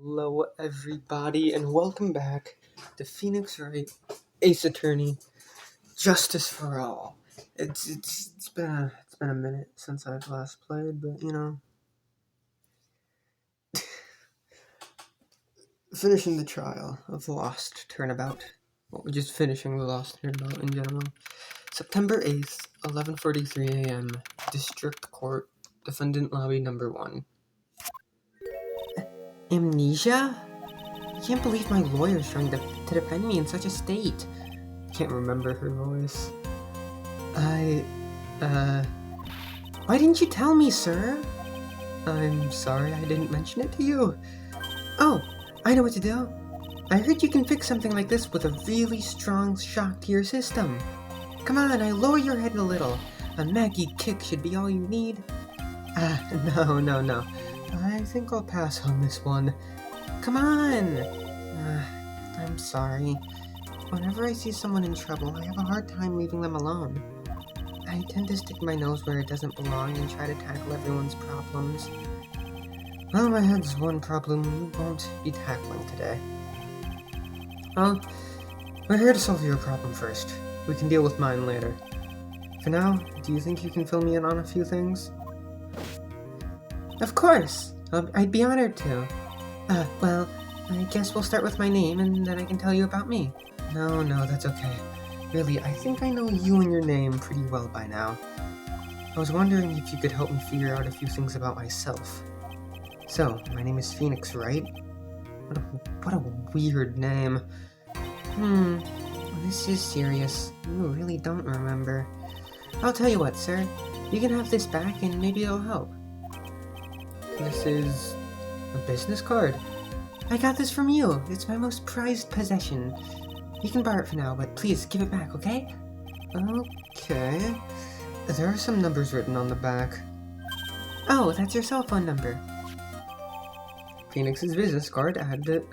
Hello, everybody, and welcome back to Phoenix Wright, Ace Attorney, Justice for All. It's been a minute since I've last played, but finishing the trial of the Lost Turnabout. Well, we're just finishing the Lost Turnabout in general. September 8th, 11:43 a.m. District Court, Defendant Lobby Number 1. Amnesia? I can't believe my lawyer's trying to defend me in such a state. Can't remember her voice. Why didn't you tell me, sir? I'm sorry I didn't mention it to you. Oh, I know what to do. I heard you can fix something like this with a really strong shock to your system. Come on, lower your head a little. A Maggie kick should be all you need. No. I think I'll pass on this one. Come on! I'm sorry. Whenever I see someone in trouble, I have a hard time leaving them alone. I tend to stick my nose where it doesn't belong and try to tackle everyone's problems. Well, my head's one problem you won't be tackling today. Well, we're here to solve your problem first. We can deal with mine later. For now, do you think you can fill me in on a few things? Of course! I'd be honored to. Well, I guess we'll start with my name and then I can tell you about me. No, that's okay. Really, I think I know you and your name pretty well by now. I was wondering if you could help me figure out a few things about myself. So, my name is Phoenix, right? What a weird name. This is serious. You really don't remember. I'll tell you what, sir. You can have this back and maybe it'll help. This is a business card. I got this from you. It's my most prized possession. You can borrow it for now, but please give it back, okay? Okay. There are some numbers written on the back. Oh, that's your cell phone number. Phoenix's business card added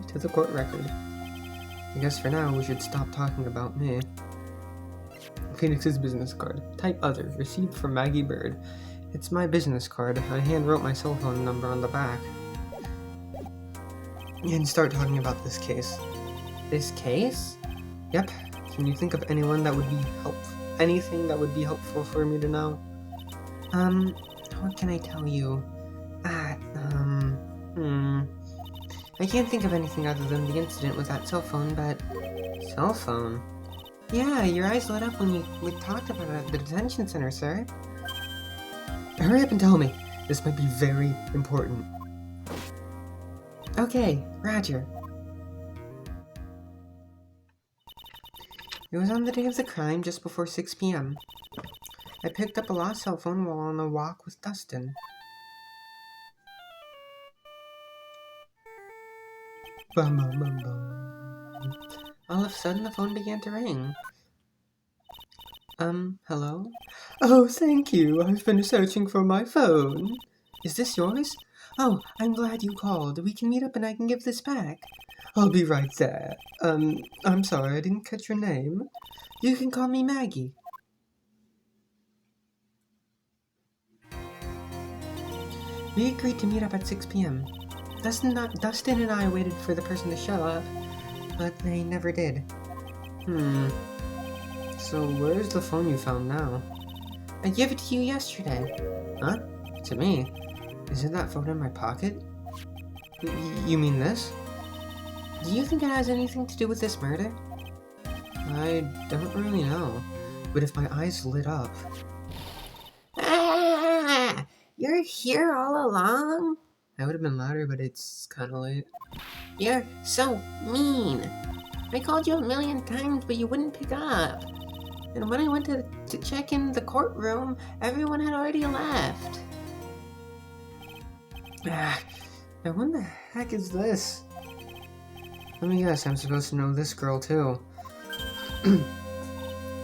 to the court record. I guess for now we should stop talking about me. Phoenix's business card. Type other. Received from Maggie Bird. It's my business card. I hand-wrote my cell phone number on the back. And start talking about this case. This case? Yep. Can you think of anything that would be helpful for me to know? What can I tell you? I can't think of anything other than the incident with that cell phone, but... Cell phone? Yeah, your eyes lit up when we talked about it at the detention center, sir. Hurry up and tell me. This might be very important. Okay, Roger. It was on the day of the crime, just before 6 p.m. I picked up a lost cell phone while on a walk with Dustin. Bum, bum, bum, bum. All of a sudden, the phone began to ring. Hello? Oh, thank you. I've been searching for my phone. Is this yours? Oh, I'm glad you called. We can meet up and I can give this back. I'll be right there. I'm sorry, I didn't catch your name. You can call me Maggie. We agreed to meet up at 6 p.m. Dustin and I waited for the person to show up, but they never did. So where's the phone you found now? I gave it to you yesterday. Huh? To me? Isn't that phone in my pocket? You mean this? Do you think it has anything to do with this murder? I don't really know, but if my eyes lit up... Ah! You're here all along? I would have been louder, but it's kinda late. You're so mean. I called you a million times, but you wouldn't pick up. And when I went to check in the courtroom, everyone had already left. Now what the heck is this? Let me guess, I'm supposed to know this girl too.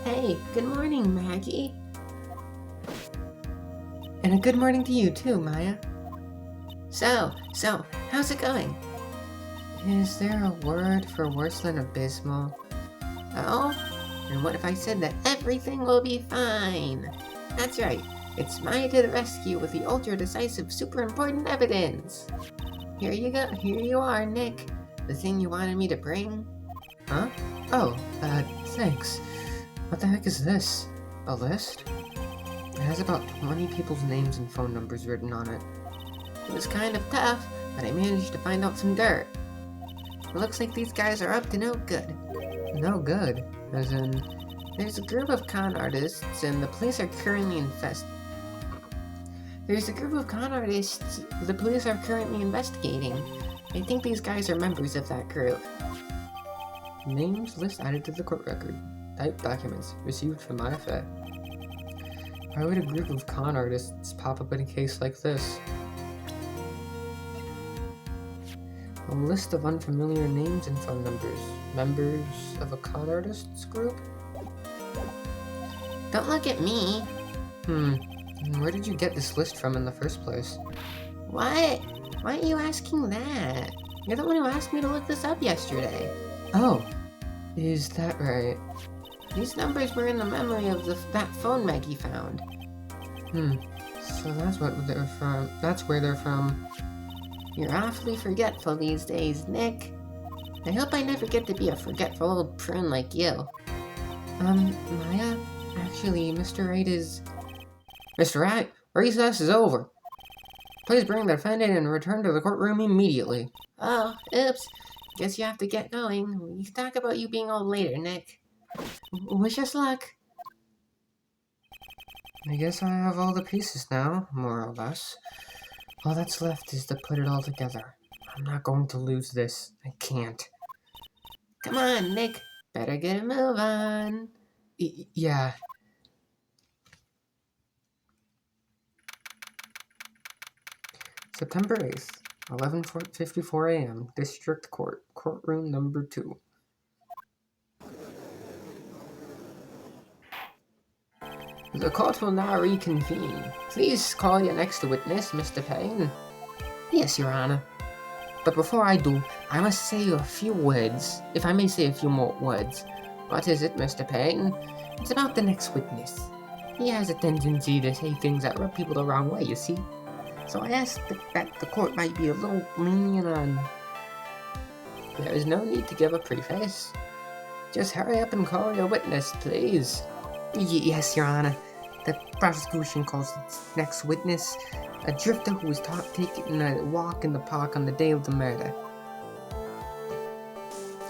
Hey, good morning, Maggie. And a good morning to you too, Maya. So, how's it going? Is there a word for worse than abysmal? Oh? And what if I said that everything will be fine? That's right. It's Maya to the rescue with the ultra-decisive, super important evidence. Here you go. Here you are, Nick. The thing you wanted me to bring. Huh? Oh, thanks. What the heck is this? A list? It has about 20 people's names and phone numbers written on it. It was kind of tough, but I managed to find out some dirt. It looks like these guys are up to no good. No good? As in... There's a group of con artists, and the police are currently investigating. I think these guys are members of that group. Names list added to the court record. Typed documents received from IFA. Why would a group of con artists pop up in a case like this? A list of unfamiliar names and phone numbers. Members of a con artists group? Don't look at me. Where did you get this list from in the first place? What? Why are you asking that? You're the one who asked me to look this up yesterday. Oh, is that right? These numbers were in the memory of that phone Maggie found. So that's what they're from. That's where they're from. You're awfully forgetful these days, Nick. I hope I never get to be a forgetful old prune like you. Maya? Actually, Mr. Wright is... Mr. Wright, recess is over. Please bring the defendant and return to the courtroom immediately. Oh, oops. Guess you have to get going. We can talk about you being old later, Nick. Wish us luck. I guess I have all the pieces now, more or less. All that's left is to put it all together. I'm not going to lose this. I can't. Come on, Nick. Better get a move on. Yeah. September 8th, 11:54 a.m., District Court, Courtroom Number 2. The court will now reconvene. Please call your next witness, Mr. Payne. Yes, Your Honor. But before I do, I must say a few words, if I may say a few more words. What is it, Mr. Payne? It's about the next witness. He has a tendency to say things that rub people the wrong way, you see. So I asked that the court might be a little lenient on... There is no need to give a preface. Just hurry up and call your witness, please. Yes, Your Honor. The prosecution calls its next witness a drifter who was taking a walk in the park on the day of the murder.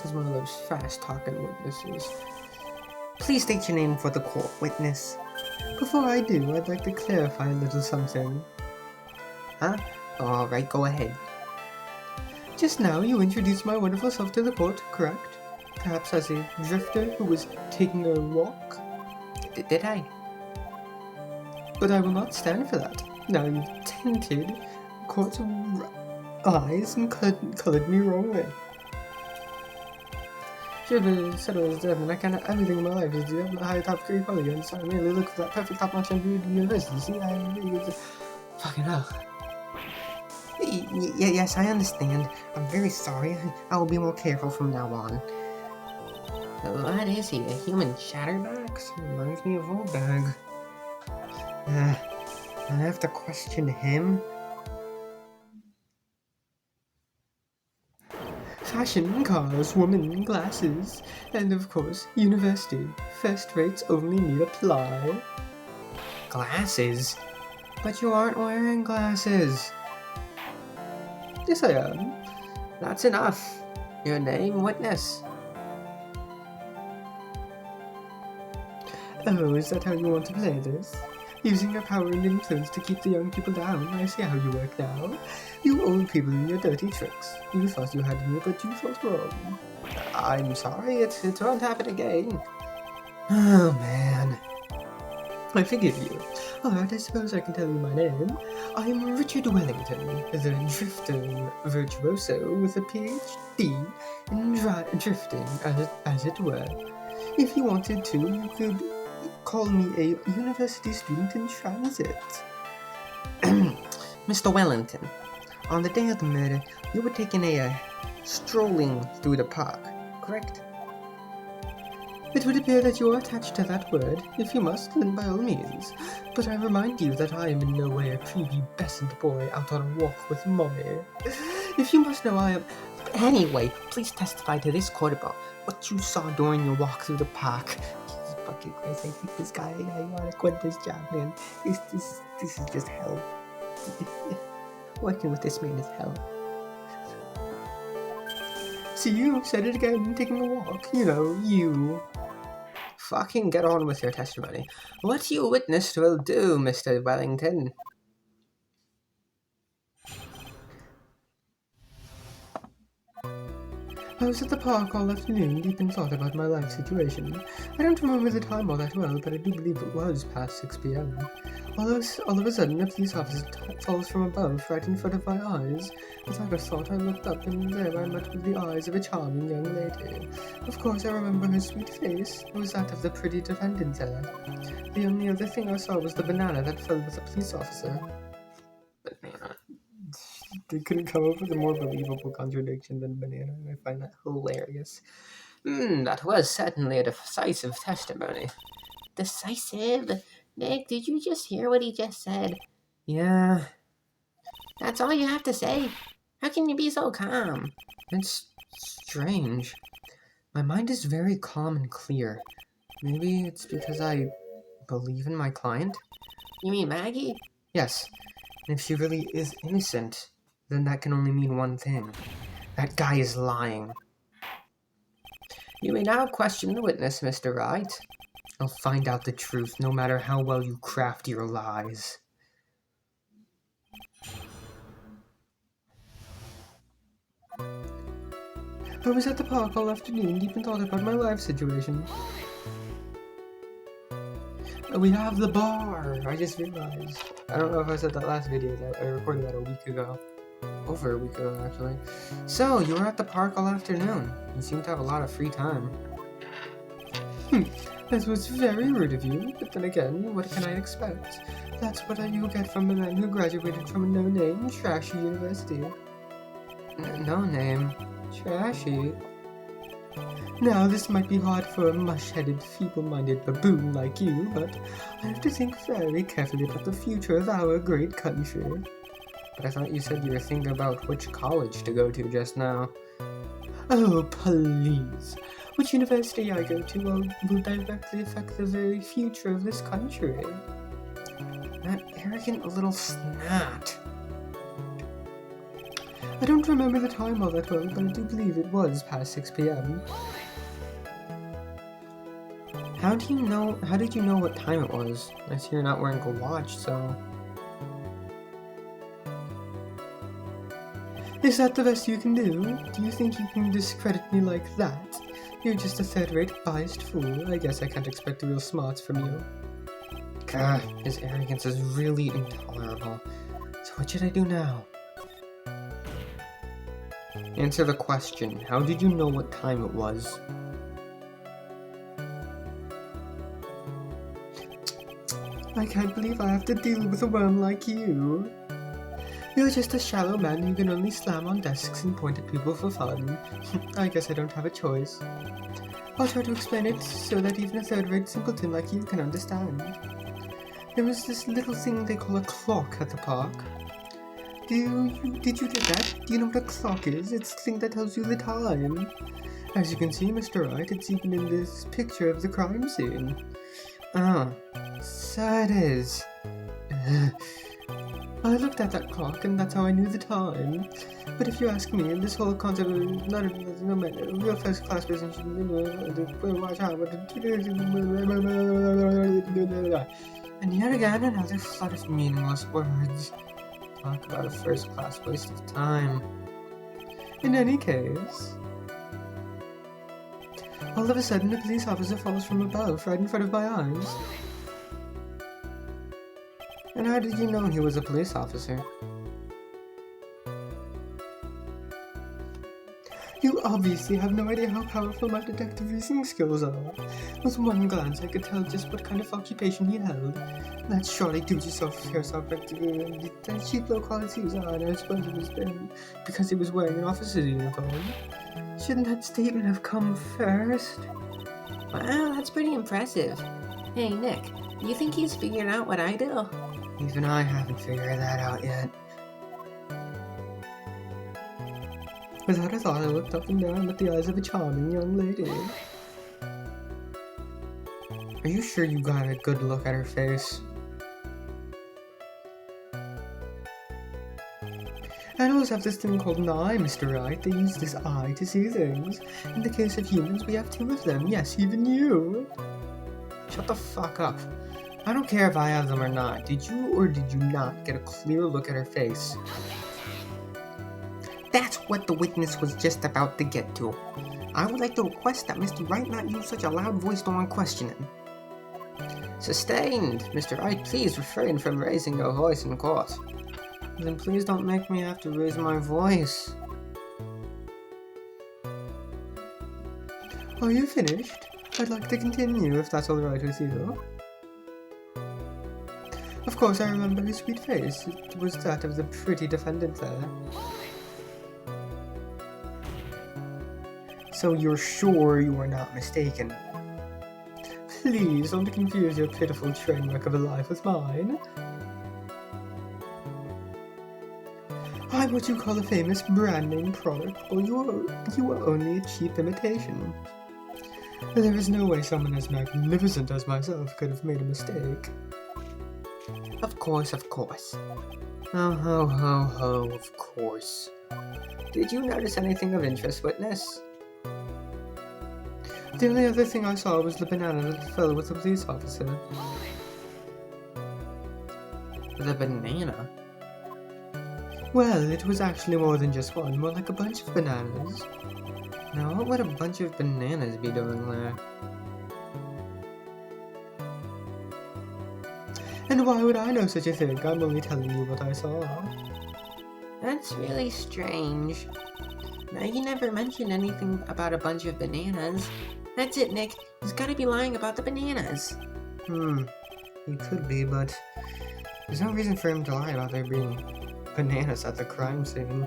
He's one of those fast-talking witnesses. Please state your name for the court, witness. Before I do, I'd like to clarify a little something. Huh? Alright, go ahead. Just now you introduced my wonderful self to the court, correct? Perhaps as a drifter who was taking a walk? Did I? But I will not stand for that. Now you've tainted the court's eyes and colored me wrongly. Should have said I was deaf and I kind of everything in my life is to have a high top grade polygon, so I really look for that perfect top notch university. See, I really fucking hell. Yes, I understand. I'm very sorry. I will be more careful from now on. What is he, a human chatterbox? Reminds me of Oldbag. I have to question him. Fashion, cars, women, glasses, and of course, university. First rates only need apply. Glasses? But you aren't wearing glasses. Yes, I am. That's enough. Your name, witness. Oh, is that how you want to play this? Using your power and influence to keep the young people down. I see how you work now. You old people and your dirty tricks. You thought you had me, but you thought wrong. I'm sorry, it won't happen again. Oh, man. I forgive you. Alright, I suppose I can tell you my name. I am Richard Wellington, the drifter virtuoso with a PhD in drifting, as it were. If you wanted to, you could call me a university student in transit. Mr. Wellington, on the day of the murder, you were taking a strolling through the park, correct? It would appear that you are attached to that word. If you must, then by all means. But I remind you that I am in no way a prepubescent boy out on a walk with mommy. If you must know, I am... Anyway, please testify to this court about what you saw during your walk through the park. Jesus fucking Christ, I hate this guy. I want to quit this job, man. This is just hell. Working with this man is hell. See, you said it again, taking a walk. You know, you. Fucking get on with your testimony. What you witnessed will do, Mr. Wellington. I was at the park all afternoon, deep in thought about my life situation. I don't remember the time all that well, but I do believe it was past 6 p.m. All of a sudden, a police officer falls from above, right in front of my eyes. With like a thought, I looked up, and there I met with the eyes of a charming young lady. Of course, I remember her sweet face. It was that of the pretty defendant there. The only other thing I saw was the banana that fell with a police officer. Banana. They couldn't come up with a more believable contradiction than banana. I find that hilarious. That was certainly a decisive testimony. Decisive? Nick, did you just hear what he just said? Yeah, That's all you have to say? How can you be so calm? it's strange. My mind is very calm and clear. Maybe it's because I believe in my client? You mean Maggie? Yes, and if she really is innocent, then that can only mean one thing. That guy is lying. You may now question the witness, Mr. Wright. I'll find out the truth, no matter how well you craft your lies. I was at the park all afternoon, deep in thought about my life situation. We have the bar! I just realized. I don't know if I said that last video, I recorded that a week ago. Over a week ago, actually. So, you were at the park all afternoon. You seem to have a lot of free time. That was very rude of you, but then again, what can I expect? That's what you get from a man who graduated from a no-name, trashy university. No name. Trashy? Now, this might be hard for a mush-headed, feeble-minded baboon like you, but I have to think very carefully about the future of our great country. But I thought you said you were thinking about which college to go to just now. Oh, please. Which university I go to will directly affect the very future of this country. That arrogant little snot. I don't remember the time all that well, but I do believe it was past 6 p.m. How did you know what time it was? I see you're not wearing a watch, so... Is that the best you can do? Do you think you can discredit me like that? You're just a third-rate, biased fool. I guess I can't expect real smarts from you. God, his arrogance is really intolerable. So what should I do now? Answer the question. How did you know what time it was? I can't believe I have to deal with a worm like you. You're just a shallow man who can only slam on desks and point at people for fun. I guess I don't have a choice. I'll try to explain it so that even a third-rate simpleton like you can understand. There was this little thing they call a clock at the park. Did you get that? Do you know what a clock is? It's the thing that tells you the time. As you can see, Mr. Wright, it's even in this picture of the crime scene. Oh. So it is. I looked at that clock, and that's how I knew the time. But if you ask me, this whole concept of no matter, real first-class person should watch out. And yet again, another flood of meaningless words. Talk about a first-class waste of time. In any case, all of a sudden, a police officer falls from above, right in front of my eyes. And how did you know he was a police officer? You obviously have no idea how powerful my detective reasoning skills are. With one glance, I could tell just what kind of occupation he held. That surely do yourself a fair practically the cheap low qualities are, and I suppose it was because he was wearing an officer's uniform. Shouldn't that statement have come first? Wow, that's pretty impressive. Hey, Nick, do you think he's figured out what I do? Even I haven't figured that out yet. Without a thought, I looked up and down with the eyes of a charming young lady. Are you sure you got a good look at her face? Animals have this thing called an eye, Mr. Wright. They use this eye to see things. In the case of humans, we have two of them. Yes, even you. Shut the fuck up. I don't care if I have them or not. Did you or did you not get a clear look at her face? That's what the witness was just about to get to. I would like to request that Mr. Wright not use such a loud voice during questioning. Sustained. Mr. Wright, please refrain from raising your voice in court. Then please don't make me have to raise my voice. Are you finished? I'd like to continue, if that's alright with you. Of course, I remember his sweet face. It was that of the pretty defendant there. So you're sure you are not mistaken? Please don't confuse your pitiful train wreck of a life with mine. I'm what you call a famous brand name product, or you are only a cheap imitation. There is no way someone as magnificent as myself could have made a mistake. Of course, of course. Of course. Did you notice anything of interest, witness? The only other thing I saw was the banana that fell with the police officer. The banana? Well, it was actually more than just one, more like a bunch of bananas. Now, what would a bunch of bananas be doing there? And why would I know such a thing? I'm only telling you what I saw. That's really strange. Now, you never mentioned anything about a bunch of bananas. That's it, Nick. He's gotta be lying about the bananas. He could be, but there's no reason for him to lie about there being bananas at the crime scene.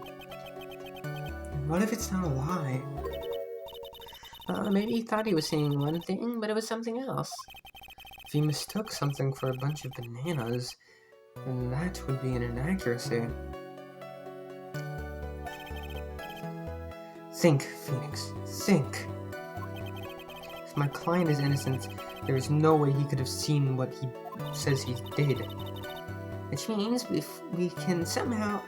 What if it's not a lie? Maybe he thought he was saying one thing, but it was something else. If he mistook something for a bunch of bananas, then that would be an inaccuracy. Think, Phoenix. Think. If my client is innocent, there is no way he could have seen what he says he did. Which means if we can somehow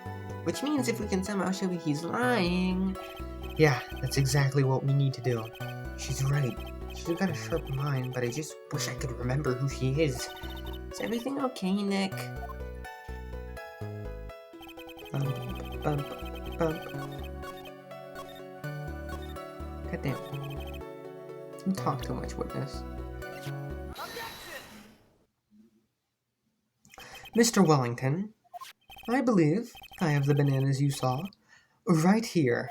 show he's lying. Yeah, that's exactly what we need to do. She's right. She's got a sharp mind, but I just wish I could remember who she is. Is everything okay, Nick? Bump, bump, bump. Goddamn. You talk too much, witness. Mr. Wellington, I believe I have the bananas you saw right here.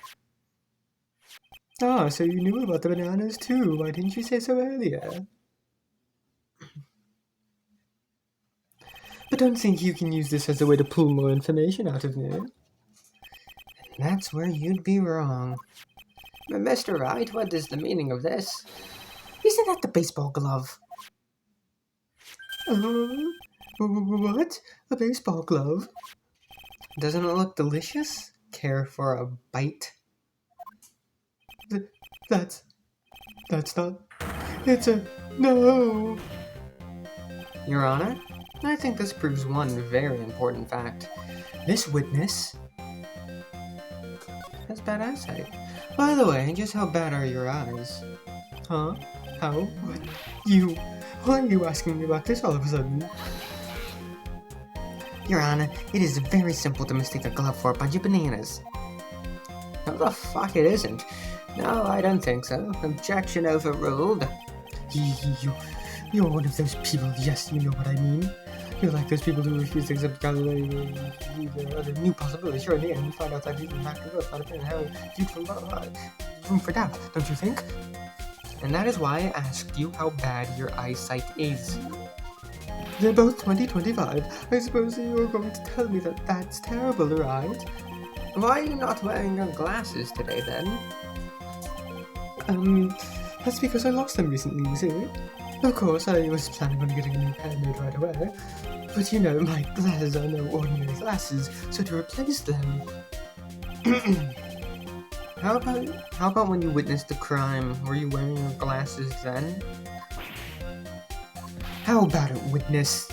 Ah, so you knew about the bananas too. Why didn't you say so earlier? But don't think you can use this as a way to pull more information out of me. And that's where you'd be wrong. Mr. Wright, what is the meaning of this? Isn't that the baseball glove? What? A baseball glove? Doesn't it look delicious? Care for a bite? That's not... It's a... No! Your Honor, I think this proves one very important fact. This witness has bad eyesight. By the way, just how bad are your eyes? Huh? How? What? You... Why are you asking me about this all of a sudden? Your Honor, it is very simple to mistake a glove for a bunch of bananas. No, the fuck it isn't. No, I don't think so. Objection overruled. You're one of those people, yes, you know what I mean. You're like those people who refuse to accept other new possibilities. Sure, in the end, you find out that these are not good, not apparent, how room for doubt, don't you think? And that is why I asked you how bad your eyesight is. They're both 20/25. I suppose you're going to tell me that that's terrible, right? Why are you not wearing your glasses today, then? That's because I lost them recently, you see. Of course, I was planning on getting a new pair made right away. But you know, my glasses are no ordinary glasses, so to replace them... How about when you witnessed the crime? Were you wearing your glasses then? How about it, witness?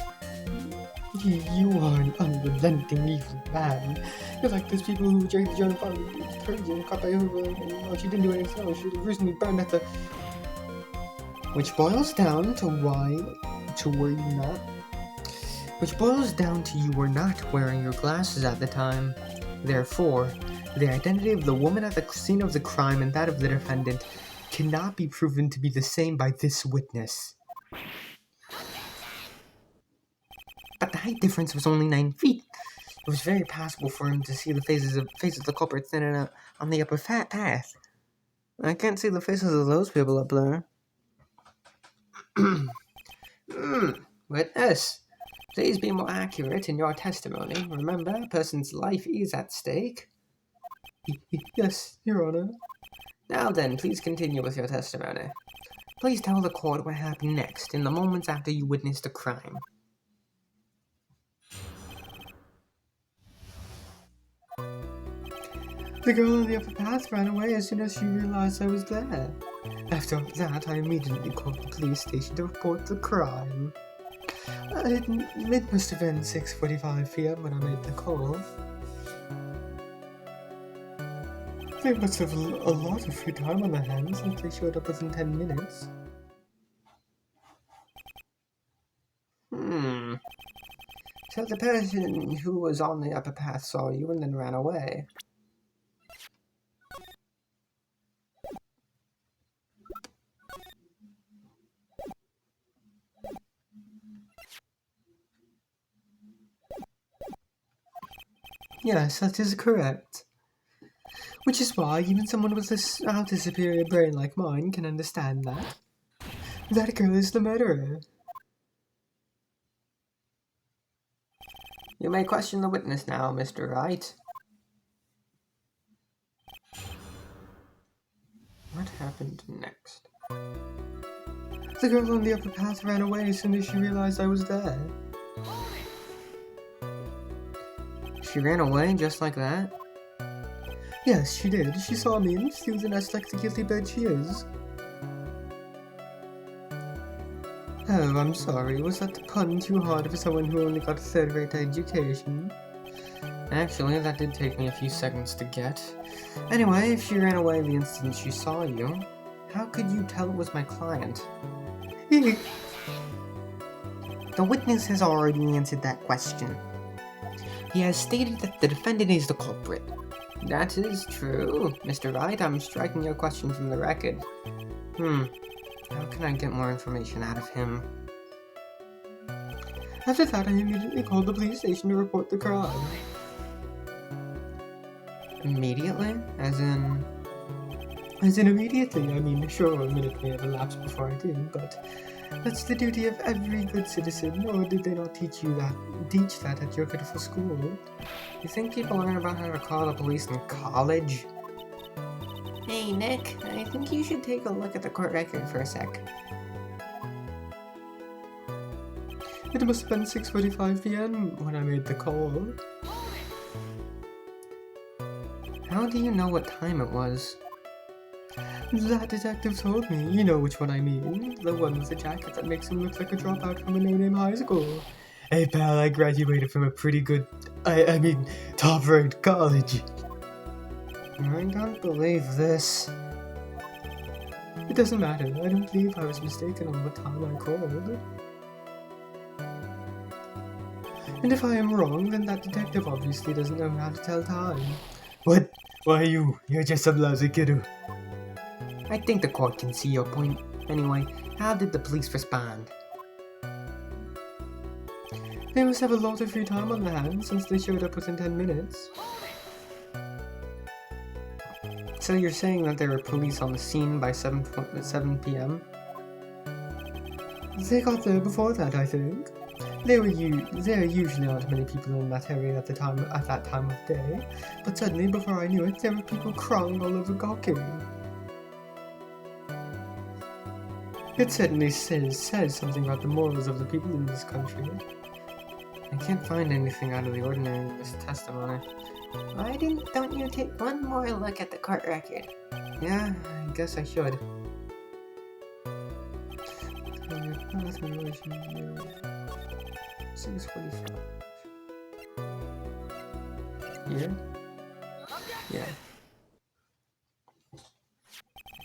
You are an unrelenting evil man. You're like those people who dragged the John Farley crazy and caught by over, and she didn't do anything else. She was recently burned at the... Which boils down to you were not wearing your glasses at the time. Therefore, the identity of the woman at the scene of the crime and that of the defendant cannot be proven to be the same by this witness. But the height difference was only 9 feet. It was very possible for him to see the faces of the culprits standing on the upper path. I can't see the faces of those people up there. Witness, please be more accurate in your testimony. Remember, a person's life is at stake. Yes, Your Honor. Now then, please continue with your testimony. Please tell the court what happened next, in the moments after you witnessed the crime. The girl on the upper path ran away as soon as she realized I was there. After that, I immediately called the police station to report the crime. It must have been 6:45 p.m. when I made the call. They must have a lot of free time on their hands since they showed up within 10 minutes. So the person who was on the upper path saw you and then ran away. Yes, that is correct. Which is why even someone with a superior brain like mine can understand that. That girl is the murderer. You may question the witness now, Mr. Wright. What happened next? The girl on the upper path ran away as soon as she realized I was there. She ran away just like that? Yes, she did. She saw me and flew the nest like the guilty bird she is. Oh, I'm sorry. Was that pun too hard for someone who only got a third-rate education? Actually, that did take me a few seconds to get. Anyway, if she ran away the instant she saw you, how could you tell it was my client? The witness has already answered that question. He has stated that the defendant is the culprit. That is true, Mr. Wright. I'm striking your question from the record. How can I get more information out of him? After that, I immediately called the police station to report the crime. Immediately? As in immediately. I mean, sure, a minute may have elapsed before I did, but that's the duty of every good citizen, or did they not teach that at your pitiful school? You think people learn about how to call the police in college? Hey, Nick, I think you should take a look at the court record for a sec. It must have been 6:45 p.m. when I made the call. How do you know what time it was? That detective told me. You know which one I mean. The one with the jacket that makes him look like a dropout from a no-name high school. Hey pal, I graduated from a pretty good, top-rate college. I don't believe this. It doesn't matter. I don't believe I was mistaken on what time I called. And if I am wrong, then that detective obviously doesn't know how to tell time. What? Why you're just some lousy kiddo. I think the court can see your point. Anyway, how did the police respond? They must have a lot of free time on their hands since they showed up within 10 minutes. So you're saying that there were police on the scene by 7 p.m.? They got there before that, I think. There usually aren't many people in that area at that time of day, but suddenly, before I knew it, there were people crawling all over Gawking. It certainly says something about the morals of the people in this country. I can't find anything out of the ordinary in this testimony. Don't you take one more look at the court record? Yeah, I guess I should. Here? Yeah.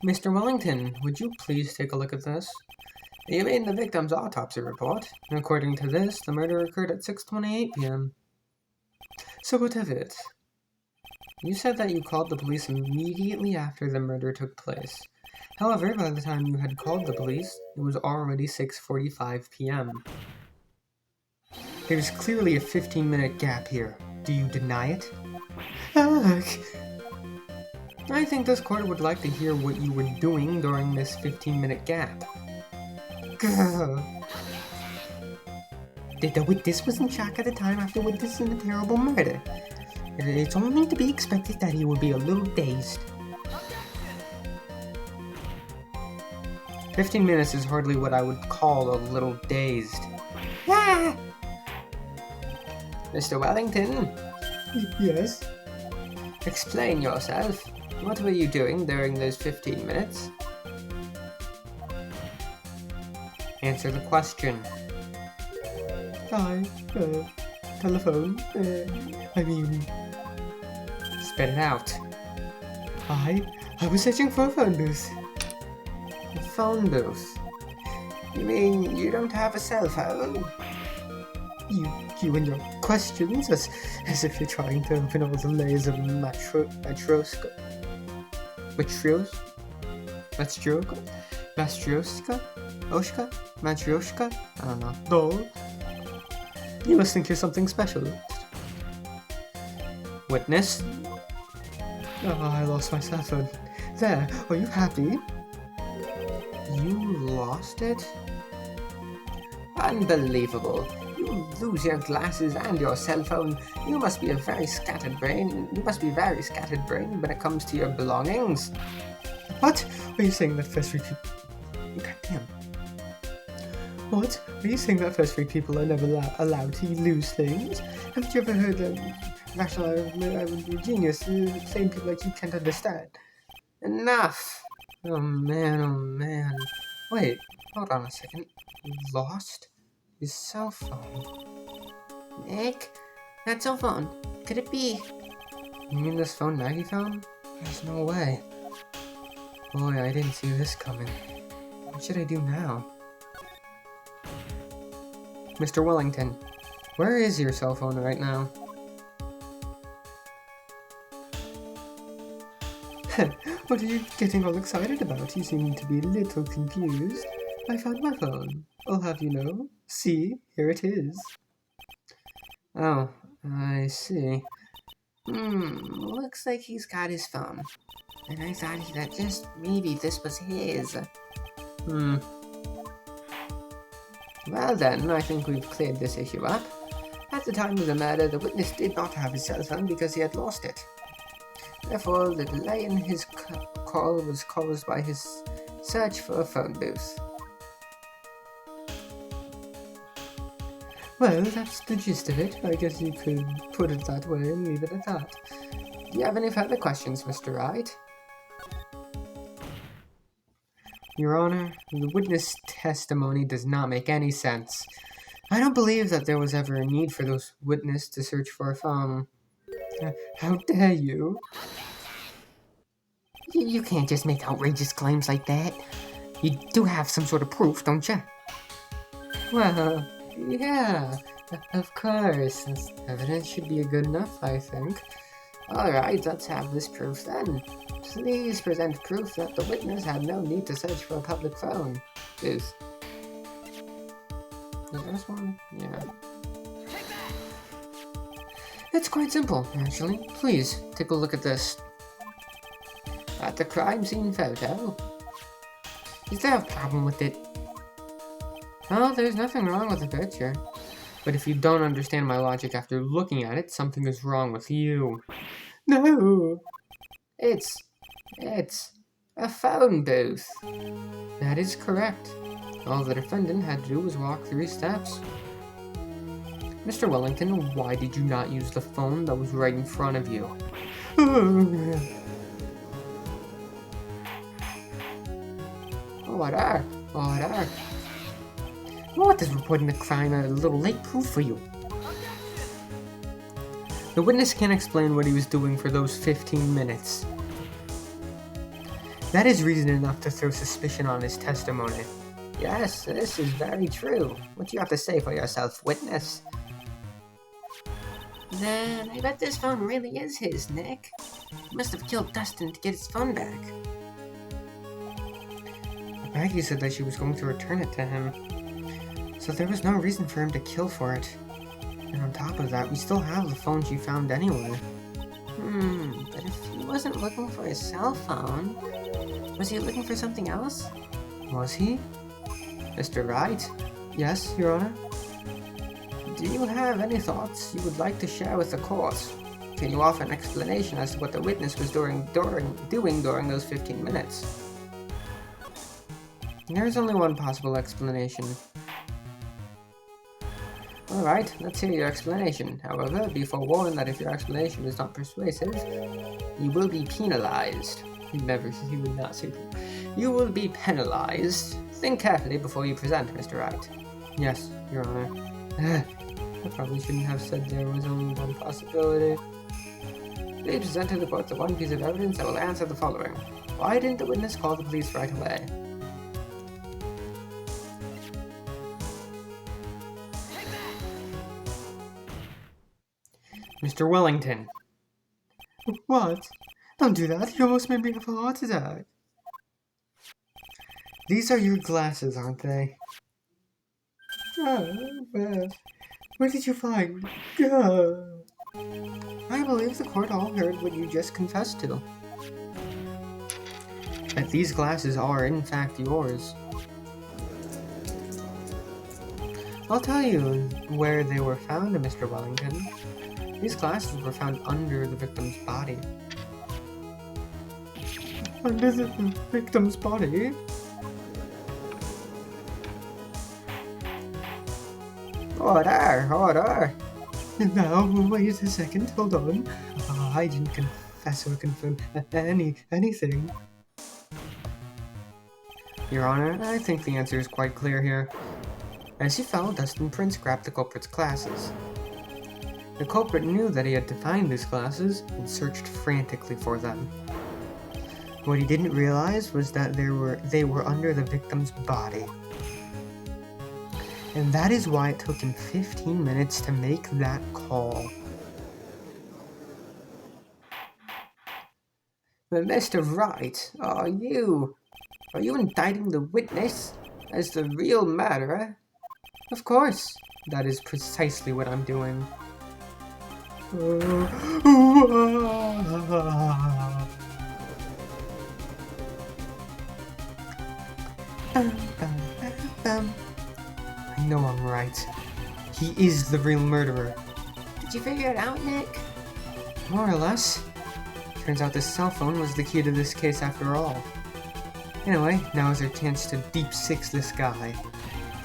Mr. Wellington, would you please take a look at this? You mean the victim's autopsy report? According to this, the murder occurred at 6:28 p.m. So what of it? You said that you called the police immediately after the murder took place. However, by the time you had called the police, it was already 6:45 p.m. There's clearly a 15-minute gap here. Do you deny it? Ugh. I think this court would like to hear what you were doing during this 15-minute gap. The witness was in shock at the time after witnessing the terrible murder. It's only to be expected that he would be a little dazed. 15 minutes is hardly what I would call a little dazed. Ah! Mr. Wellington? Yes? Explain yourself. What were you doing during those 15 minutes? Answer the question. Telephone, Spit it out. I was searching for a phone booth. A phone booth? You mean you don't have a cell phone? You and your questions, as if you're trying to open all the layers of Matryoshka? I don't know. Doll? You must think you're something special. Witness? Oh, I lost my cell phone. There, are you happy? You lost it? Unbelievable. You lose your glasses and your cell phone. You must be a very scattered brain. You must be very scattered brain when it comes to your belongings. What? Are you saying that first-rate people... Goddamn. What? Are you saying that first-rate people are never allowed to lose things? Haven't you ever heard rational genius saying people like you can't understand? Enough! Oh man. Wait, hold on a second. You lost his cell phone. Nick? That cell phone. Could it be? You mean this phone Maggie found? There's no way. Boy, I didn't see this coming. What should I do now? Mr. Wellington, where is your cell phone right now? What are you getting all excited about? You seem to be a little confused. I found my phone. I'll have you know. See, here it is. Oh, I see. Looks like he's got his phone. And I thought that just maybe this was his. Well then, I think we've cleared this issue up. At the time of the murder, the witness did not have his cell phone because he had lost it. Therefore, the delay in his call was caused by his search for a phone booth. Well, that's the gist of it. I guess you could put it that way and leave it at that. Do you have any further questions, Mr. Wright? Your Honor, the witness testimony does not make any sense. I don't believe that there was ever a need for those witnesses to search for a phone. How dare you? You can't just make outrageous claims like that. You do have some sort of proof, don't you? Well, yeah, of course. Evidence should be good enough, I think. Alright, let's have this proof then. Please present proof that the witness had no need to search for a public phone booth. Is this one? Yeah. It's quite simple, actually. Please, take a look at this. At the crime scene photo. Is there a problem with it? Well, there's nothing wrong with the picture. But if you don't understand my logic after looking at it, something is wrong with you. No! It's a phone booth. That is correct. All the defendant had to do was walk 3 steps. Mr. Wellington, why did you not use the phone that was right in front of you? Order! Order! What is reporting the crime a little late proof for you? The witness can't explain what he was doing for those 15 minutes. That is reason enough to throw suspicion on his testimony. Yes, this is very true. What do you have to say for yourself, witness? Then I bet this phone really is his, Nick. He must have killed Dustin to get his phone back. Maggie said that she was going to return it to him, so there was no reason for him to kill for it. And on top of that, we still have the phone she found anyway. But if he wasn't looking for his cell phone, was he looking for something else? Was he? Mr. Wright? Yes, Your Honor? Do you have any thoughts you would like to share with the court? Can you offer an explanation as to what the witness was doing during those 15 minutes? There's only one possible explanation. Alright, let's hear your explanation. However, be forewarned that if your explanation is not persuasive, you will be penalized. He would not say that. You will be penalized. Think carefully before you present, Mr. Wright. Yes, Your Honor. I probably shouldn't have said there was only one possibility. Please present to the court the one piece of evidence that will answer the following. Why didn't the witness call the police right away? Mr. Wellington. What? Don't do that. You almost made me have a heart attack. These are your glasses, aren't they? Where did you find? I believe the court all heard what you just confessed to. That these glasses are, in fact, yours. I'll tell you where they were found, Mr. Wellington. These glasses were found under the victim's body. Under the victim's body? Order! Order! Now, wait a second, hold on. I didn't confess or confirm anything. Your Honor, I think the answer is quite clear here. As he fell, Dustin Prince grabbed the culprit's glasses. The culprit knew that he had to find his glasses and searched frantically for them. What he didn't realize was that they were under the victim's body. And that is why it took him 15 minutes to make that call. But Mr. Wright, are you indicting the witness as the real murderer? Of course, that is precisely what I'm doing. I know I'm right. He is the real murderer. Did you figure it out, Nick? More or less. Turns out this cell phone was the key to this case after all. Anyway, now is our chance to deep six this guy.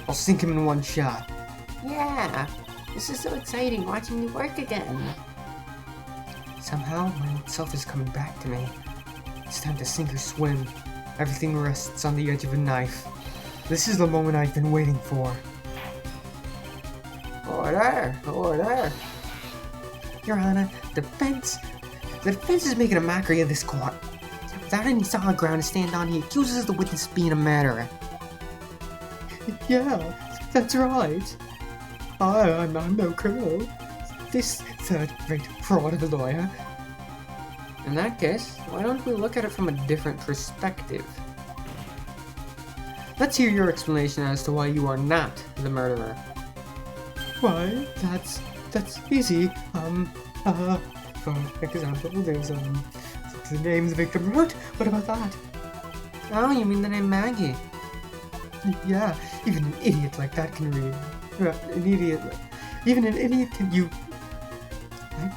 I'll sink him in one shot. Yeah, this is so exciting watching you work again. Somehow, my old self is coming back to me. It's time to sink or swim. Everything rests on the edge of a knife. This is the moment I've been waiting for. Order! Order! Your Honor, the defense is making a mockery of this court. Without any solid ground to stand on, he accuses the witness of being a murderer. Yeah, that's right. I'm no criminal. This third-rate fraud of a lawyer. In that case, why don't we look at it from a different perspective? Let's hear your explanation as to why you are not the murderer. Why? That's easy. For example, there's the name the victim wrote. What about that? Oh, you mean the name Maggie? Yeah, even an idiot like that can read. Even an idiot can I'm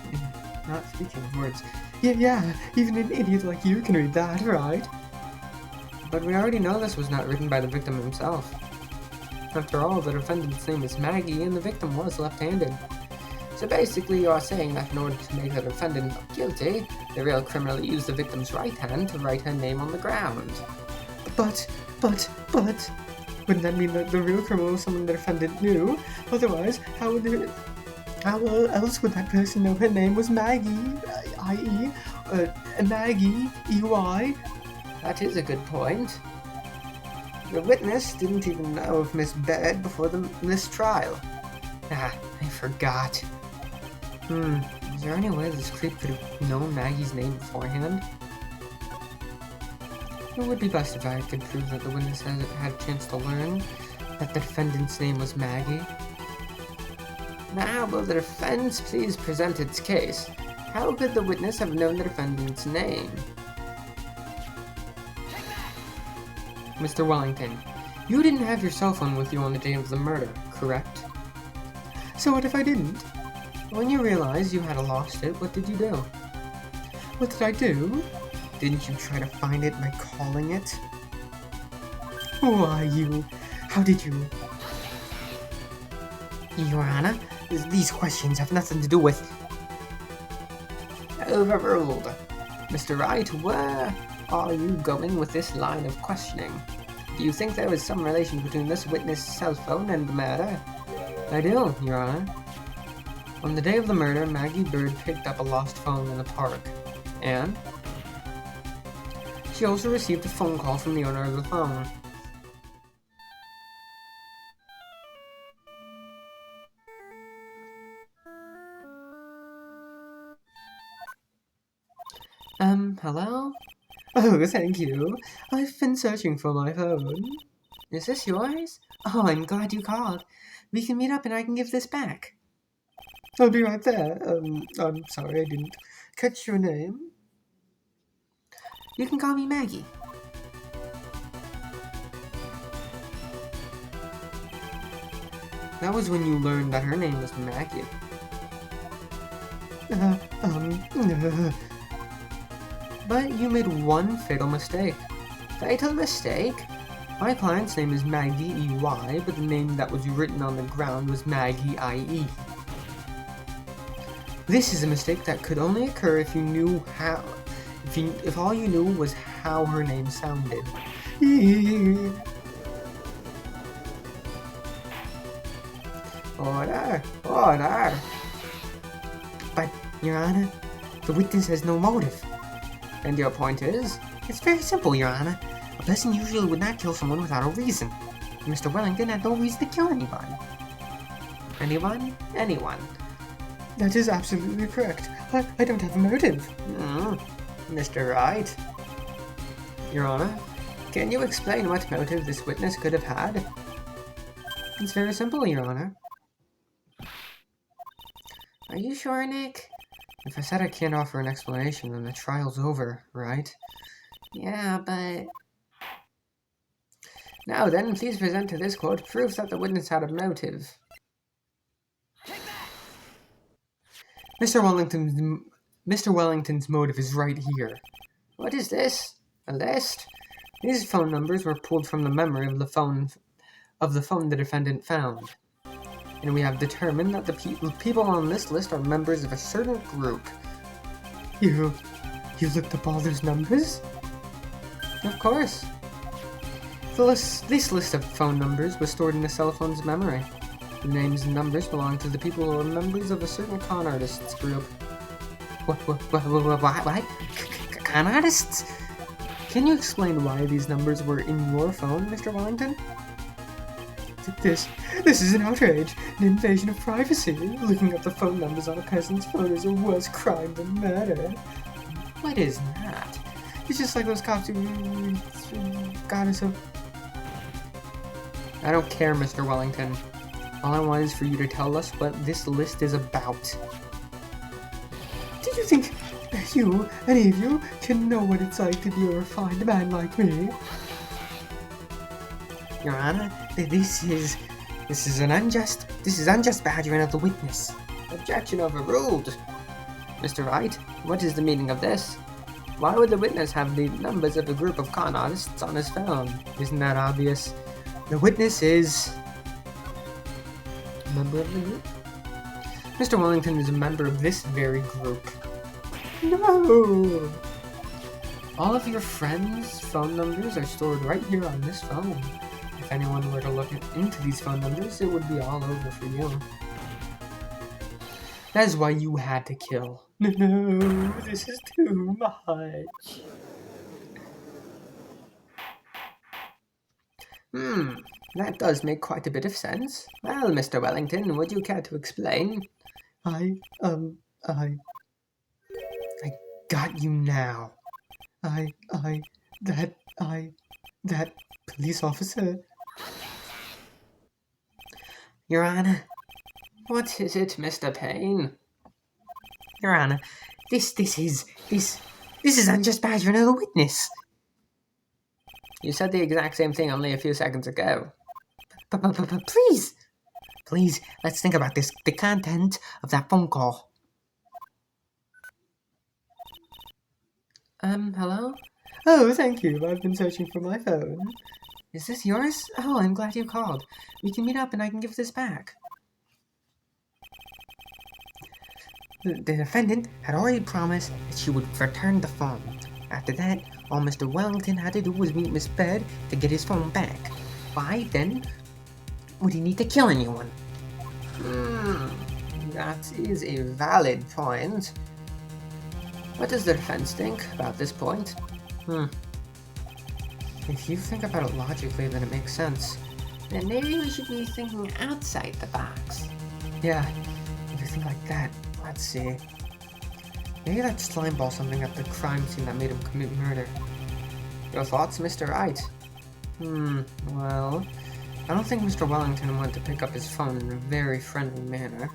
not speaking words. Yeah, even an idiot like you can read that, right? But we already know this was not written by the victim himself. After all, the defendant's name is Maggie and the victim was left-handed. So basically, you are saying that in order to make the defendant not guilty, the real criminal used the victim's right hand to write her name on the ground. But, wouldn't that mean that the real criminal was someone the defendant knew? Otherwise, how else would that person know her name was Maggie, i.e., Maggie, E-Y? That is a good point. The witness didn't even know of Miss Baird before this trial. Ah, I forgot. Is there any way this creep could have known Maggie's name beforehand? It would be best if I could prove that the witness had a chance to learn that the defendant's name was Maggie. Now, will the defense please present its case? How could the witness have known the defendant's name? Mr. Wellington, you didn't have your cell phone with you on the day of the murder, correct? So what if I didn't? When you realized you had lost it, what did you do? What did I do? Didn't you try to find it by calling it? Why, how did you? Your Honor, these questions have nothing to do with... Overruled. Mr. Wright, where are you going with this line of questioning? Do you think there is some relation between this witness' cell phone and the murder? I do, Your Honor. On the day of the murder, Maggie Bird picked up a lost phone in the park, and she also received a phone call from the owner of the phone. Hello? Oh, thank you. I've been searching for my phone. Is this yours? Oh, I'm glad you called. We can meet up and I can give this back. I'll be right there. I'm sorry I didn't catch your name. You can call me Maggie. That was when you learned that her name was Maggie. But you made one fatal mistake. Fatal mistake? My client's name is Maggie E.Y., but the name that was written on the ground was Maggie I.E. This is a mistake that could only occur if you knew how... If all you knew was how her name sounded. Order! Order! But, Your Honor, the witness has no motive. And your point is? It's very simple, Your Honor. A person usually would not kill someone without a reason. Mr. Wellington had no reason to kill anyone. Anyone? Anyone. That is absolutely correct. I don't have a motive. Mr. Wright. Your Honor, can you explain what motive this witness could have had? It's very simple, Your Honor. Are you sure, Nick? If I said I can't offer an explanation, then the trial's over, right? Yeah, but... Now then, please present to this court proof that the witness had a motive. Mr. Wellington's motive is right here. What is this? A list? These phone numbers were pulled from the memory of the phone the defendant found. And we have determined that the people on this list are members of a certain group. You looked up all those numbers? Of course. This list of phone numbers was stored in the cell phone's memory. The names and numbers belong to the people who are members of a certain con artists group. What? Con artists? Can you explain why these numbers were in your phone, Mr. Wellington? This is an outrage, an invasion of privacy. Looking up the phone numbers on a person's phone is a worse crime than murder. What is that? It's just like those cops who got us so... I don't care, Mr. Wellington. All I want is for you to tell us what this list is about. Did you think any of you, can know what it's like to be a refined man like me? Your Honor, this is unjust badgering of the witness. Objection overruled. Mr. Wright, what is the meaning of this? Why would the witness have the numbers of a group of con artists on his phone? Isn't that obvious? The witness is member of the group? Mr. Wellington is a member of this very group. No! All of your friends' phone numbers are stored right here on this phone. If anyone were to look into these phone numbers, it would be all over for you. That is why you had to kill. No, this is too much. That does make quite a bit of sense. Well, Mr. Wellington, would you care to explain? I got you now. That police officer. Your Honor, what is it, Mr. Payne? Your Honor, this is unjust badgering of a witness. You said the exact same thing only a few seconds ago. Please, let's think about this. The content of that phone call. Hello? Oh, thank you. I've been searching for my phone. Is this yours? Oh, I'm glad you called. We can meet up and I can give this back. The defendant had already promised that she would return the phone. After that, all Mr. Wellington had to do was meet Miss Bird to get his phone back. Why, then, would he need to kill anyone? That is a valid point. What does the defense think about this point? If you think about it logically, then it makes sense. Then maybe we should be thinking outside the box. Yeah, if you think like that, let's see. Maybe that slime ball something at the crime scene that made him commit murder. Your thoughts, Mr. Wright? Well, I don't think Mr. Wellington wanted to pick up his phone in a very friendly manner.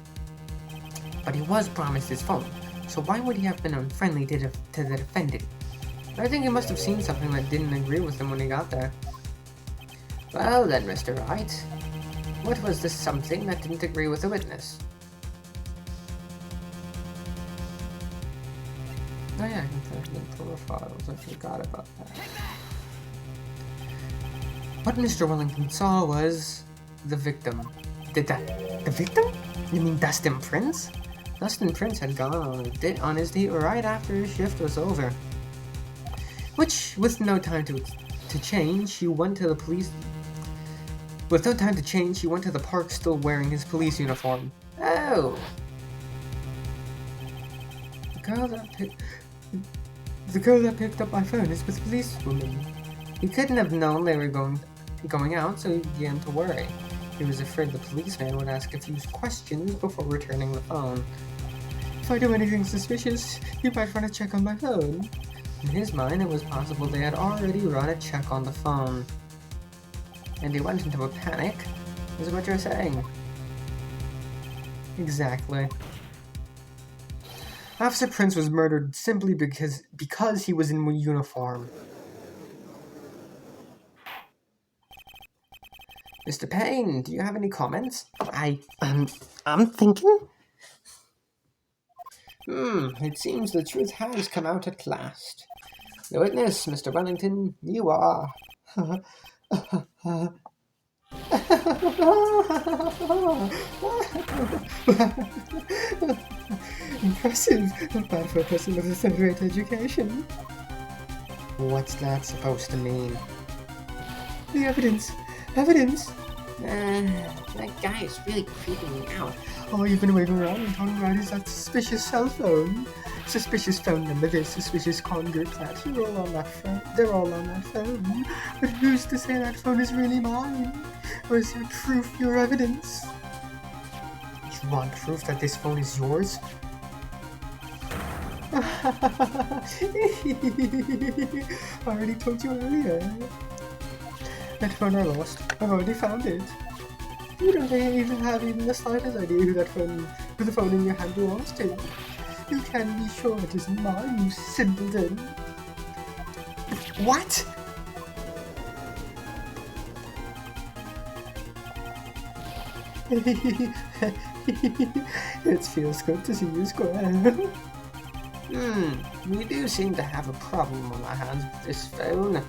But he was promised his phone, so why would he have been unfriendly to the defendant? I think he must have seen something that didn't agree with him when he got there. Well then, Mr. Wright, what was the something that didn't agree with the witness? Oh yeah, I can find the profiles. I forgot about that. What Mr. Wellington saw was the victim. The victim? You mean Dustin Prince? Dustin Prince had gone on his date right after his shift was over. Which, with no time to change, he went to the police. With no time to change, he went to the park still wearing his police uniform. Oh! The girl that picked up my phone is with policewoman. He couldn't have known they were going out, so he began to worry. He was afraid the policeman would ask a few questions before returning the phone. If I do anything suspicious, he might run a check on my phone. In his mind, it was possible they had already run a check on the phone. And he went into a panic, is what you're saying. Exactly. Officer Prince was murdered simply because he was in uniform. Mr. Payne, do you have any comments? I'm thinking. It seems the truth has come out at last. The witness, Mr. Wellington, you are. Impressive, not bad for a person with a third-rate education. What's that supposed to mean? The evidence! That guy is really creeping me out. Oh, you've been waving around and talking about is that suspicious cell phone. Suspicious phone number, this suspicious con group, that. You're all on that phone. They're all on that phone. But who's to say that phone is really mine? Or is there proof, your evidence? You want proof that this phone is yours? I already told you earlier. That phone I lost. I've already found it. You don't even have the slightest idea who the phone in your hand belongs to. You can be sure it isn't mine, you simpleton. What? It feels good to see you square. We do seem to have a problem on our hands with this phone.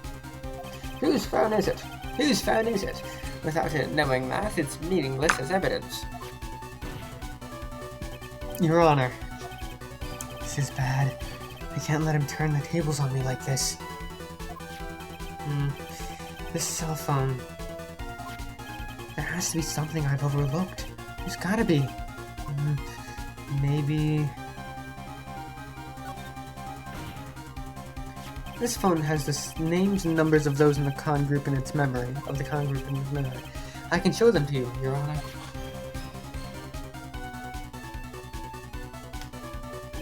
Whose phone is it? Whose phone is it? Without it knowing that, it's meaningless as evidence. Your Honor, this is bad. I can't let him turn the tables on me like this. This cell phone. There has to be something I've overlooked. There's gotta be. Maybe... This phone has the names and numbers of those in the con group in its memory. I can show them to you, Your Honor.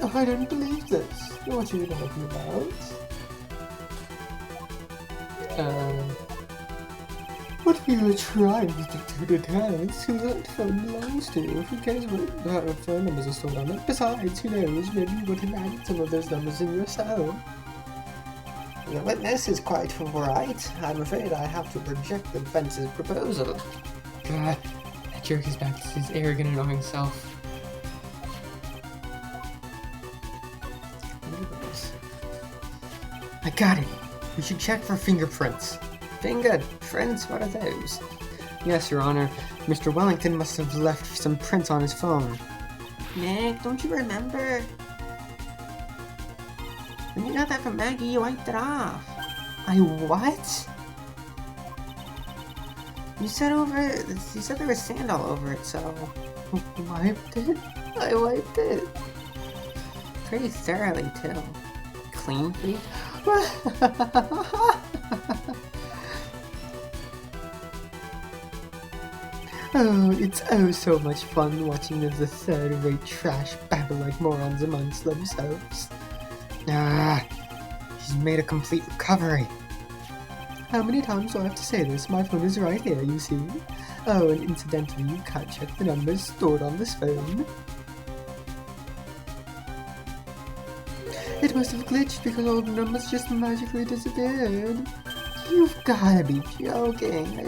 Oh, I don't believe this. What are you talking about? What are you trying to tell us who that phone belongs to? Who cares what phone numbers are stored on it? Besides, who knows, maybe you would have added some of those numbers in yourself. The witness is quite right. I'm afraid I have to reject the defense's proposal. God, that jerk is back to his arrogant, annoying self. I got it. We should check for fingerprints. Fingerprints? What are those? Yes, Your Honor. Mr. Wellington must have left some prints on his phone. Nick, don't you remember? When you got that from Maggie, you wiped it off. I what? You said there was sand all over it, so... Wiped it? I wiped it. Pretty thoroughly, too. Clean feet? Oh, it's so much fun watching the third-rate trash babble like morons amongst themselves. He's made a complete recovery. How many times do I have to say this? My phone is right here, you see. Oh, and incidentally, you can't check the numbers stored on this phone. It must have glitched because all the numbers just magically disappeared. You've gotta be joking. I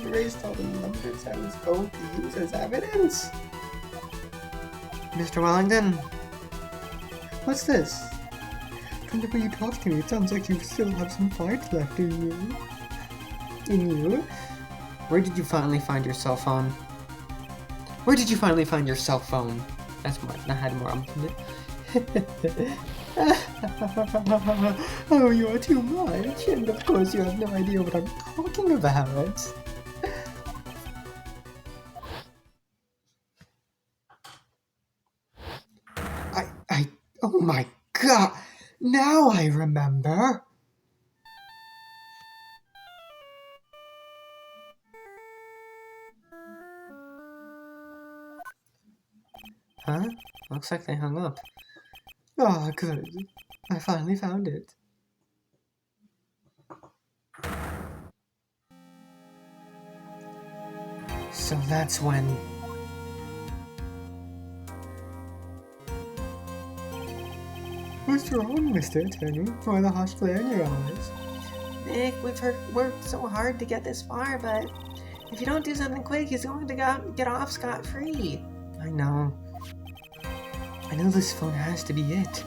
erased all the numbers I was going to use as evidence. Mr. Wellington? What's this? From the way you talk to me, it sounds like you still have some fight left in you. Where did you finally find your cell phone? Where did you finally find your cell phone? That's more, that had more umph in it. Oh, you are too much, and of course you have no idea what I'm talking about. Oh my god, now I remember. Huh? Looks like they hung up. Oh, good. I finally found it. So that's when... What's wrong, Mr. Attorney? Why the harsh glare in your eyes? Nick, we've worked so hard to get this far, but if you don't do something quick, he's going to get off scot-free. I know this phone has to be it.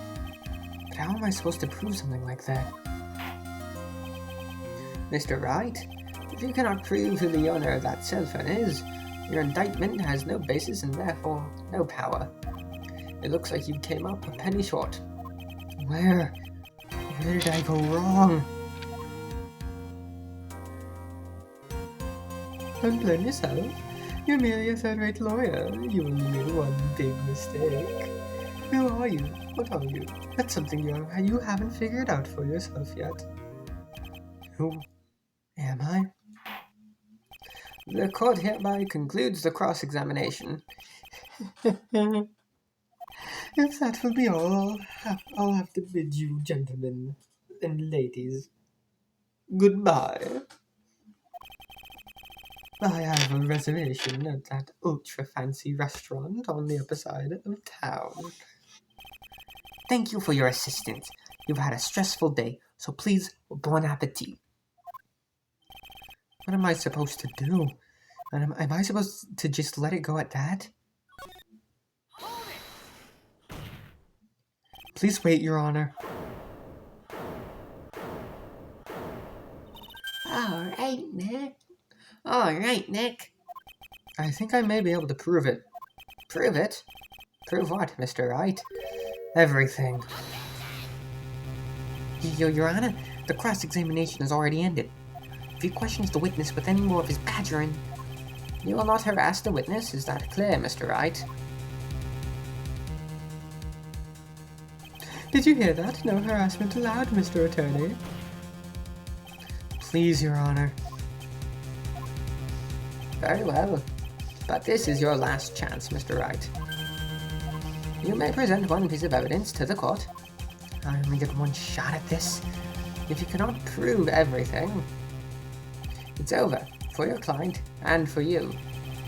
But how am I supposed to prove something like that? Mr. Wright, if you cannot prove who the owner of that cell phone is, your indictment has no basis and therefore no power. It looks like you came up a penny short. Where did I go wrong? Don't blame yourself. You're merely a third-rate lawyer. You only made one big mistake. Who are you? What are you? That's something you haven't figured out for yourself yet. Who am I? The court hereby concludes the cross-examination. If that will be all, I'll have to bid you gentlemen and ladies goodbye. I have a reservation at that ultra-fancy restaurant on the upper side of town. Thank you for your assistance. You've had a stressful day, so please, bon appetit. What am I supposed to do? Am I supposed to just let it go at that? Please wait, Your Honor. Alright, Nick. I think I may be able to prove it. Prove it? Prove what, Mr. Wright? Everything. Your Honor, the cross-examination has already ended. If he questions the witness with any more of his badgering, you will not harass the witness, is that clear, Mr. Wright? Did you hear that? No harassment allowed, Mr. Attorney. Please, Your Honor. Very well. But this is your last chance, Mr. Wright. You may present one piece of evidence to the court. I only get one shot at this. If you cannot prove everything, it's over for your client and for you.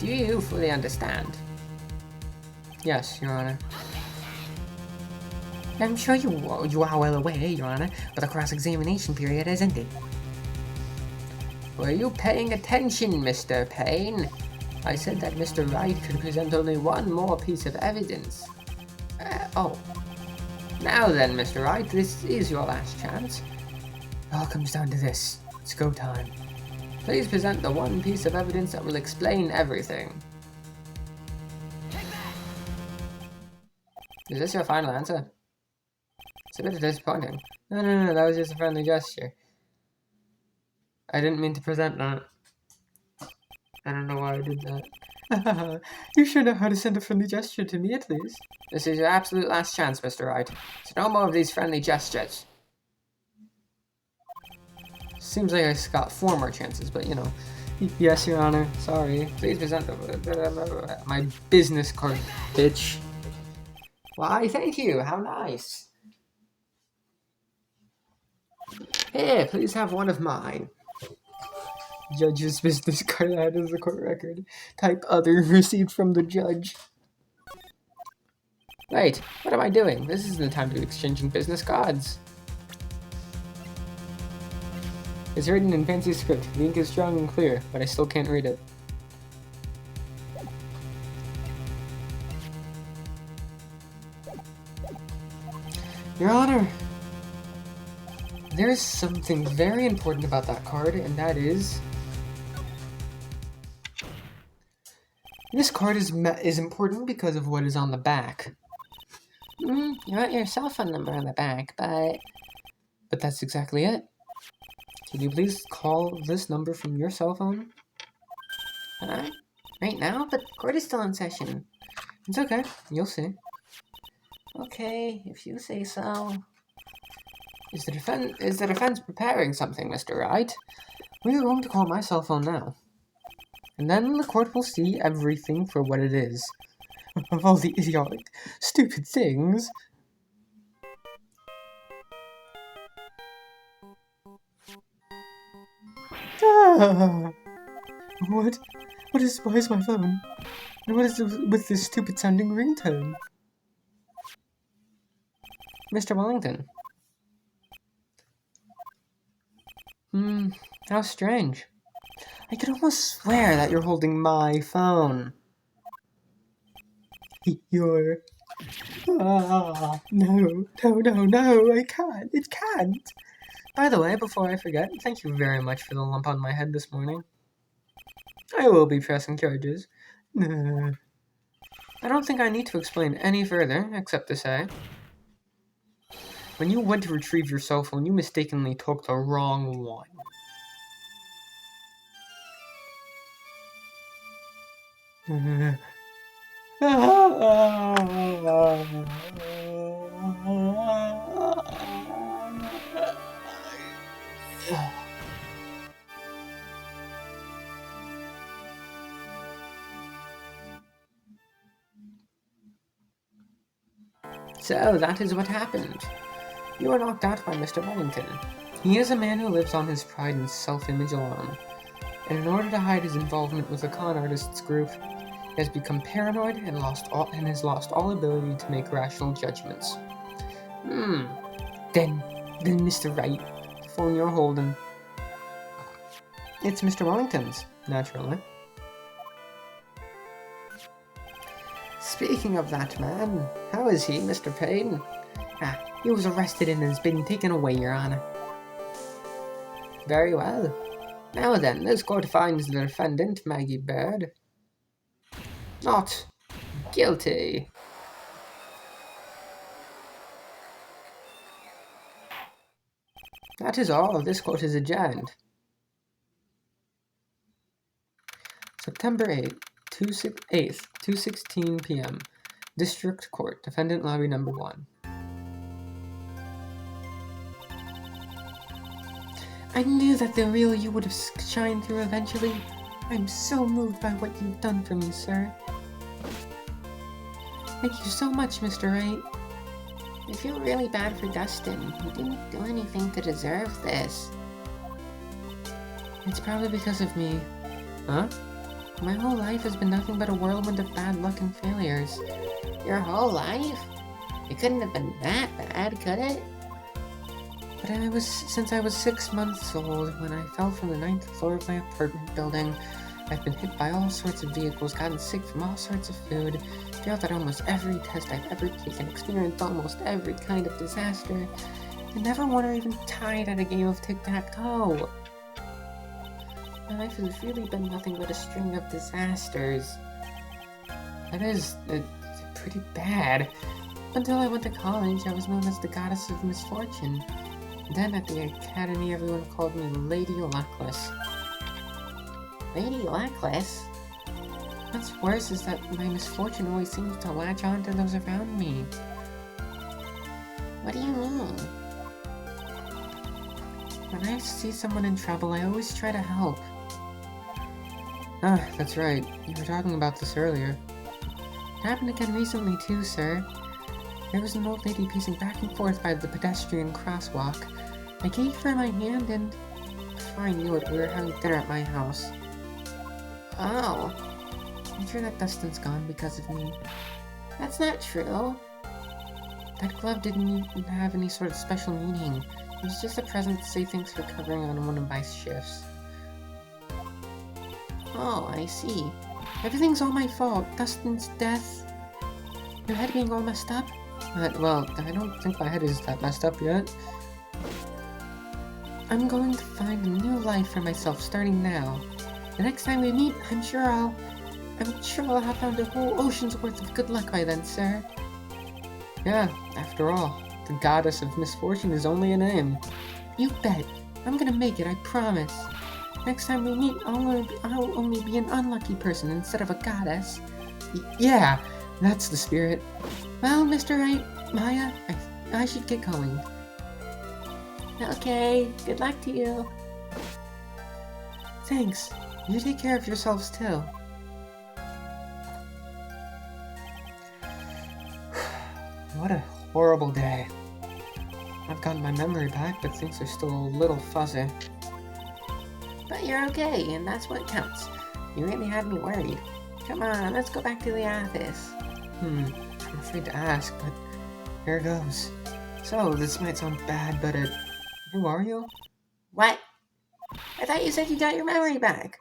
Do you fully understand? Yes, Your Honor. I'm sure you are well aware, Your Honor, but the cross-examination period has ended. Were you paying attention, Mr. Payne? I said that Mr. Wright could present only one more piece of evidence. Oh. Now then, Mr. Wright, this is your last chance. It all comes down to this. It's go time. Please present the one piece of evidence that will explain everything. Is this your final answer? It's a bit disappointing. No, that was just a friendly gesture. I didn't mean to present that. I don't know why I did that. You sure know how to send a friendly gesture to me, at least. This is your absolute last chance, Mr. Wright. So no more of these friendly gestures. Seems like I got 4 more chances, but you know. Yes, Your Honor. Sorry. Please present my business card, bitch. Why, thank you. How nice. Here, please have one of mine. Judge's business card out as the court record. Type other received from the judge. Wait, what am I doing? This isn't the time to be exchanging business cards. It's written in fancy script. The ink is strong and clear, but I still can't read it. Your Honor, there is something very important about that card, and that is... This card is important because of what is on the back. You wrote your cell phone number on the back, but that's exactly it. Can you please call this number from your cell phone? Right now? But court is still in session. It's okay. You'll see. Okay, if you say so. Is the defense preparing something, Mr. Wright? We are going to call my cell phone now. And then the court will see everything for what it is. Of all the idiotic, stupid things. Ah! Why is my phone? And what is it with this stupid sounding ringtone? Mr. Wellington. How strange. I could almost swear that you're holding my phone. You're... no, I can't. It can't. By the way, before I forget, thank you very much for the lump on my head this morning. I will be pressing charges. I don't think I need to explain any further, except to say... When you went to retrieve your cell phone, you mistakenly took the wrong one. So, that is what happened. You were knocked out by Mr. Wellington. He is a man who lives on his pride and self-image alone. And in order to hide his involvement with the con artists group, he has become paranoid and has lost all ability to make rational judgments. Then Mr. Wright, the phone you're holding. It's Mr. Wellington's, naturally. Speaking of that man, how is he, Mr. Payne? He was arrested and has been taken away, Your Honor. Very well. Now then, this court finds the defendant, Maggie Bird, not guilty. That is all. This court is adjourned. September 8th, 2:16 p.m. District Court, Defendant Lobby Number 1. I knew that the real you would have shined through eventually. I'm so moved by what you've done for me, sir. Thank you so much, Mr. Wright. I feel really bad for Dustin. He didn't do anything to deserve this. It's probably because of me. Huh? My whole life has been nothing but a whirlwind of bad luck and failures. Your whole life? It couldn't have been that bad, could it? But since I was 6 months old, when I fell from the 9th floor of my apartment building. I've been hit by all sorts of vehicles, gotten sick from all sorts of food, failed at almost every test I've ever taken, experienced almost every kind of disaster, and never won or even tied at a game of tic-tac-toe. My life has really been nothing but a string of disasters. That is, pretty bad. Until I went to college, I was known as the Goddess of Misfortune. Then at the academy, everyone called me Lady Luckless. Lady Luckless? What's worse is that my misfortune always seems to latch on to those around me. What do you mean? When I see someone in trouble, I always try to help. Ah, that's right. You were talking about this earlier. It happened again recently too, sir. There was an old lady pacing back and forth by the pedestrian crosswalk. I gave her my hand and... before I knew it, we were having dinner at my house. Oh. I'm sure that Dustin's gone because of me. That's not true. That glove didn't even have any sort of special meaning. It was just a present to say thanks for covering on one of my shifts. Oh, I see. Everything's all my fault. Dustin's death. Your head being all messed up? Well, I don't think my head is that messed up yet. I'm going to find a new life for myself starting now. The next time we meet, I'm sure I'll have found a whole ocean's worth of good luck by then, sir. Yeah, after all, the Goddess of Misfortune is only a name. You bet. I'm gonna make it, I promise. Next time we meet, I'll only be an unlucky person instead of a goddess. Yeah, that's the spirit. Well, Mr. Wright, Maya, I should get going. Okay, good luck to you. Thanks. You take care of yourselves too. What a horrible day. I've gotten my memory back, but things are still a little fuzzy. But you're okay, and that's what counts. You really had me worried. Come on, let's go back to the office. I'm afraid to ask, but here goes. So, this might sound bad, but who are you? What? I thought you said you got your memory back.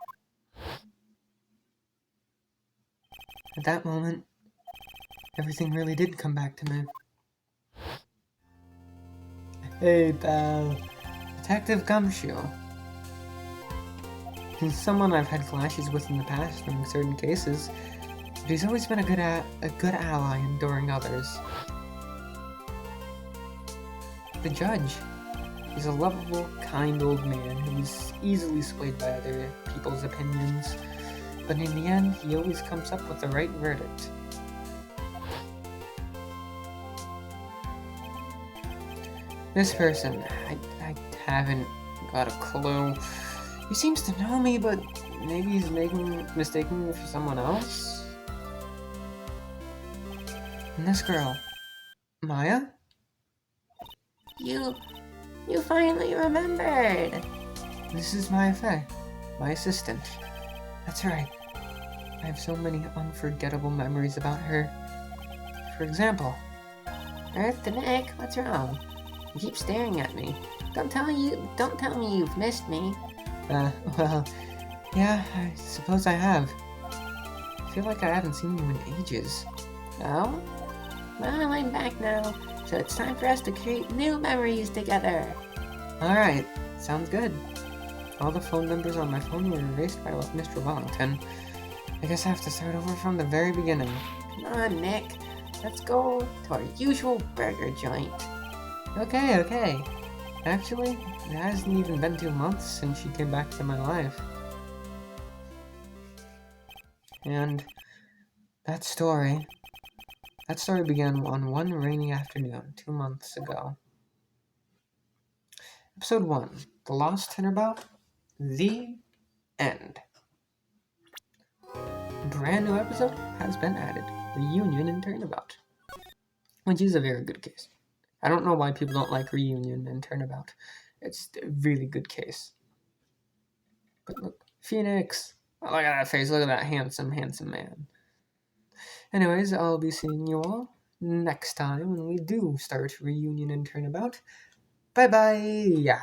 At that moment, everything really did come back to me. Hey, pal. Detective Gumshoe. He's someone I've had clashes with in the past in certain cases, but he's always been a good ally during others. The judge. He's a lovable, kind old man who's easily swayed by other people's opinions, but in the end, he always comes up with the right verdict. This person, I haven't got a clue. He seems to know me, but maybe he's mistaking me for someone else? And this girl, Maya? You finally remembered! This is Maya Fey, my assistant. That's right. I have so many unforgettable memories about her. For example... Earth to Nick, what's wrong? You keep staring at me. Don't tell me you've missed me. Well, yeah, I suppose I have. I feel like I haven't seen you in ages. Oh? Well, I'm back now, so it's time for us to create new memories together. Alright, sounds good. All the phone numbers on my phone were erased by Mr. Wellington. I guess I have to start over from the very beginning. Come on, Nick. Let's go to our usual burger joint. Okay. Actually, it hasn't even been 2 months since she came back to my life. And that story began on one rainy afternoon 2 months ago. Episode 1, The Lost Turnabout, the end. A brand new episode has been added, Reunion and Turnabout, which is a very good case. I don't know why people don't like Reunion and Turnabout. It's a really good case. But look, Phoenix! Oh, look at that face, look at that handsome, handsome man. Anyways, I'll be seeing you all next time when we do start Reunion and Turnabout. Bye-bye!